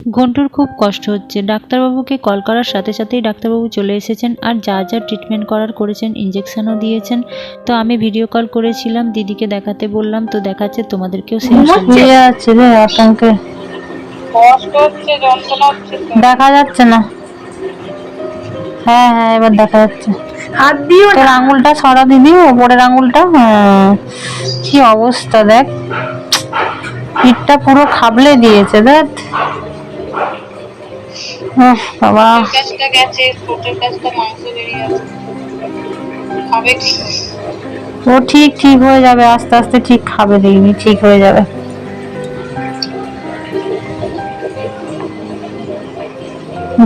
ঘন্টুর খুব কষ্ট হচ্ছে। ডাক্তারবাবুকে কল করার সাথে সাথেই ডাক্তারবাবু চলে এসেছেন আর যা যা ট্রিটমেন্ট করার করেছেন, ইঞ্জেকশনও দিয়েছেন। তো আমি ভিডিও কল করেছিলাম, দিদিকে দেখাতে বললাম, তো দেখাচ্ছে, তোমাদেরকেও দেখা যাচ্ছে না। হ্যাঁ হ্যাঁ, এবার দেখা যাচ্ছে। হাত দিও, তোর আঙুলটা সরা দিদি, ওপরের আঙুলটা। হ্যাঁ, কি অবস্থা দেখ, পিঠটা পুরো খাবলে দিয়েছে দেখ। বাবা, ও ঠিক ঠিক হয়ে যাবে, আস্তে আস্তে ঠিক খাবে, দেখবি ঠিক হয়ে যাবে।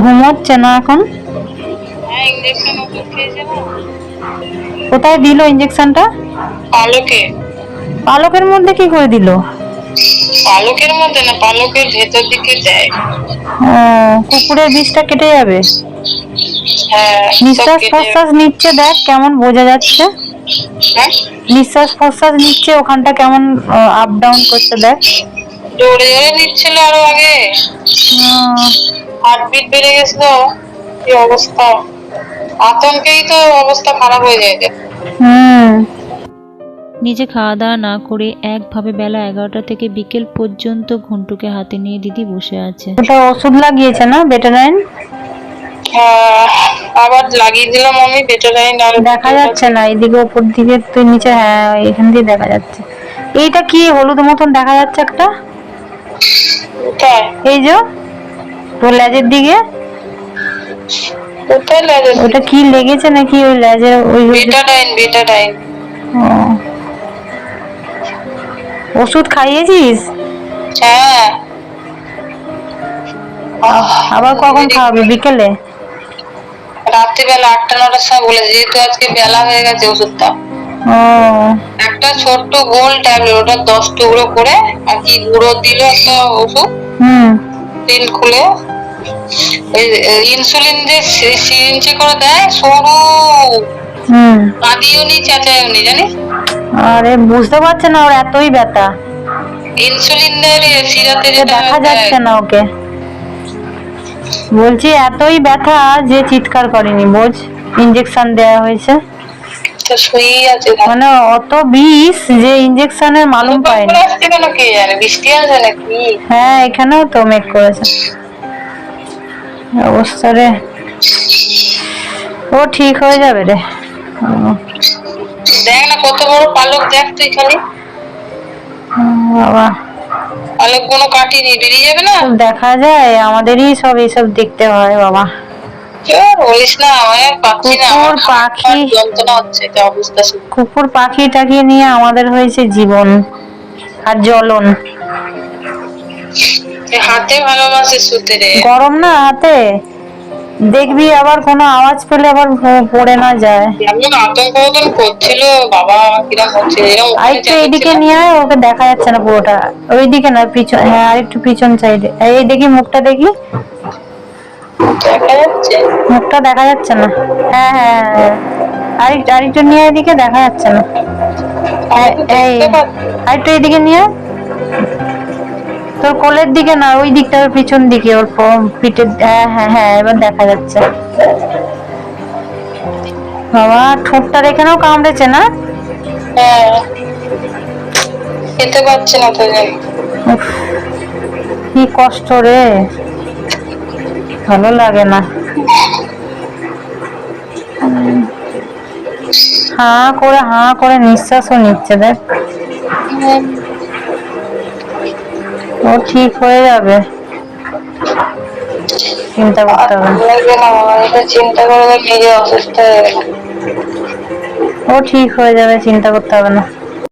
ঘুমোচ্ছে না এখন? কোথায় দিল ইঞ্জেকশনটা? পালকে। পালকের মধ্যে কি করে দিল? পালকের মধ্যে না, পালকের ভেতর দিকে দেয়। কুকুরের বিষটা কেটে যাবে। হ্যাঁ, নিঃশ্বাস প্রশ্বাস নিচ্ছে, দেখ কেমন বোঝা যাচ্ছে। নিঃশ্বাস প্রশ্বাস নিচ্ছে, ওখানটা কেমন আপ ডাউন করছে দেখ। জোরে জোরে নিচ্ছিল আরো আগে, হার্টবিট বেড়ে গেছিল। কি অবস্থা, আতঙ্কেই তো অবস্থা খারাপ হয়ে যায়। নিজে খাওয়া দাওয়া না করে একভাবে বেলা 11টা থেকে বিকেল পর্যন্ত ঘন্টুকে হাতে নিয়ে দিদি বসে আছে। ওটা ওষুধ লাগিয়েছে না, বেটারাইন? আবার লাগিয়ে দিলাম আমি বেটারাইন। আর দেখা যাচ্ছে না এদিকে, উপর দিকে তুই নিচে, হ্যাঁ এখান দিয়ে দেখা যাচ্ছে। এইটা কি হলুদ মতন দেখা যাচ্ছে একটা, এই যে তোর লেজের দিকে। ওটা কি লেগেছে নাকি ওই লেজের? ওই বেটারাইন, বেটারাইন। ওষুধ খাইয়েছিস? হ্যাঁ। আবার কখন খাওয়াবি? বিকেলে? রাত্রিবেলা 8টা-9টার সময় বলেছে, যেহেতু আজকে বেলা হয়ে গেছে ওষুধটা। একটা ছোট্ট গোল ট্যাবলেট, ওটা 10 টুকরো করে আর কি গুঁড়ো দিল একটা ওষুধ। পিল খুলে ইনসুলিন যে সিরিঞ্জে করে দেয়, সরু, কাঁদিও নি চেঁচাইও নি, জানিস? আরে বুঝতে পারছে না, ওর এতই ব্যথা। ইনসুলিনের সিরাতে দেখা যাচ্ছে না ওকে, বলছি এতই ব্যথা যে চিৎকার করেনি, বোঝ। ইঞ্জেকশন দেওয়া হয়েছে, মানে অত বিষ যে ইঞ্জেকশনের মালুম পায়নি। বৃষ্টি আছে নাকি? হ্যাঁ, এখানেও তো মেঘ করেছে। অবস্থা রে, ও ঠিক হয়ে যাবে রে। দেখ না কত বড় পালক, দেখ তুই খালি। বাবা, পালক কোনো কাটিনি, বেরিয়ে যাবে না। দেখা যায়, আমাদেরই সব এইসব দেখতে হয় বাবা। কুকুর পাখি টাকি নিয়ে আমাদের হয়েছে জীবন আর জ্বলন। হাতে ভালোবাসে শুতে রে। গরম না হাতে, দেখবি আবার কোনো আওয়াজ পেলে আবার পড়ে না যায়। এমন আতঙ্ক করছিল বাবা, কিরকম হচ্ছে। আরেকটু এইদিকে নিয়ে আয়, ওকে দেখা যাচ্ছে না পুরোটা। ওইদিকে না, পিছন, হ্যাঁ আরেকটু পিছন সাইডে। এই দেখি মুখটা, দেখি মুখটা দেখা যাচ্ছে না। হ্যাঁ হ্যাঁ হ্যাঁ, আরেকটু নিয়ে এদিকে, দেখা যাচ্ছে না। এই আরেকটু এইদিকে নিয়ে, তোর কোলের দিকে না, ওই দিকটা, ওর পিছন দিকে, ওর পিঠের। হ্যাঁ হ্যাঁ হ্যাঁ, এবার দেখা যাচ্ছে। বাবা, ঠোঁটটার এখানেও কামড়েছে না? হ্যাঁ, খেতে পারছে না তো। কি কষ্ট রে, ভালো লাগে না। হাঁ করে নিঃশ্বাসও নিচ্ছে, দেখ। ও ঠিক হয়ে যাবে, চিন্তা করতে হবে না। চিন্তা করে নিজে অসুস্থ হয়ে গেল। ও ঠিক হয়ে যাবে, চিন্তা করতে হবে না।